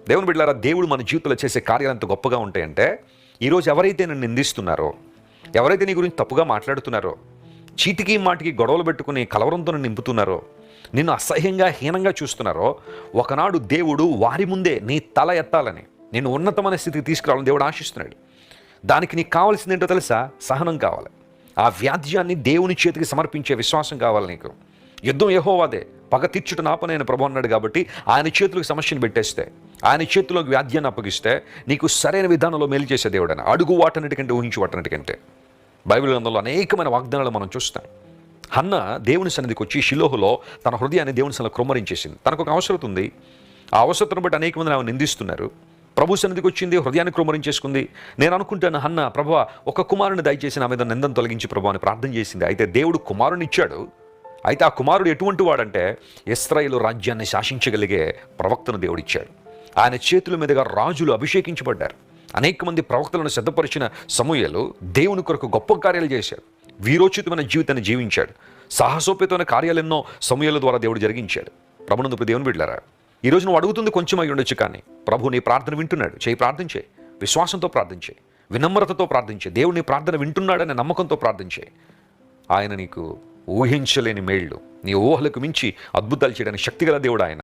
దేవుని బిడ్డలారా, దేవుడు మన జీవితంలో చేసే కార్యాలు ఎంత గొప్పగా ఉంటాయంటే, ఈరోజు ఎవరైతే నన్ను నిందిస్తున్నారో, ఎవరైతే నీ గురించి తప్పుగా మాట్లాడుతున్నారో, చీటికి మాటికి గొడవలు పెట్టుకుని కలవరంతో నింపుతున్నారో, నిన్ను అసహ్యంగా హీనంగా చూస్తున్నారో, ఒకనాడు దేవుడు వారి ముందే నీ తల ఎత్తాలని, నిన్ను ఉన్నతమైన స్థితికి తీసుకురావాలని దేవుడు ఆశిస్తున్నాడు. దానికి నీకు కావాల్సింది ఏంటో తెలుసా? సహనం కావాలి. ఆ వ్యాధ్యాన్ని దేవుని చేతికి సమర్పించే విశ్వాసం కావాలి నీకు. యుద్ధం యెహోవాదే, పగ తీర్చుట నా పని అయిన ప్రభు అన్నాడు కాబట్టి ఆయన చేతులకు సమస్యను పెట్టేస్తే, ఆయన చేతిలోకి వ్యాధ్యాన్ని అప్పగిస్తే నీకు సరైన విధానంలో మేలు చేసే దేవుడు ఆయన. అడుగు వాటన్నిటికంటే ఊహించి వాటన్నిటికంటే. బైబిల్ గ్రంథంలో అనేకమైన వాగ్దానాలు మనం చూస్తాం. హన్న దేవుని సన్నిధికి వచ్చి షిలోహులో తన హృదయాన్ని దేవుని సన్నిధిలో కృమ్మరించేసింది. తనకు ఒక అవసరం ఉంది. ఆ అవసరతను బట్టి అనేక మంది ఆమె నిందిస్తున్నారు. ప్రభు సన్నిధికి వచ్చింది, హృదయాన్ని కృమ్మరించేసుకుంది. నేను అనుకుంటాను, హన్న ప్రభువా ఒక కుమారుని దయచేసి నా మీద నిందను తొలగించి ప్రభు అని ప్రార్థన చేసింది. అయితే దేవుడు కుమారుని ఇచ్చాడు. అయితే ఆ కుమారుడు ఎటువంటి వాడంటే, ఇశ్రాయేలు రాజ్యాన్ని శాసించగలిగే ప్రవక్తను దేవుడిచ్చాడు. ఆయన చేతుల మీదుగా రాజులు అభిషేకించబడ్డారు. అనేక మంది ప్రవక్తలను సిద్ధపరిచిన సమూయేలు దేవుని కొరకు గొప్ప కార్యాలు చేశాడు. వీరోచితమైన జీవితాన్ని జీవించాడు. సాహసోపేతమైన కార్యాలెన్నో సమూయేలు ద్వారా దేవుడు జరిగించాడు. ప్రభునందు దేవుని బిడ్డలారా, ఈరోజు నువ్వు అడుగుతుంది కొంచెం అయి ఉండొచ్చు, కానీ ప్రభు నీ ప్రార్థన వింటున్నాడు. ప్రార్థించే, విశ్వాసంతో ప్రార్థించే, వినమ్రతతో ప్రార్థించే, దేవుడు నీ ప్రార్థన వింటున్నాడనే నమ్మకంతో ప్రార్థించే. ఆయన నీకు ఊహించలేని మేళ్ళు, నీ ఊహలకు మించి అద్భుతాలు చేయడానికి శక్తిగల దేవుడు ఆయన.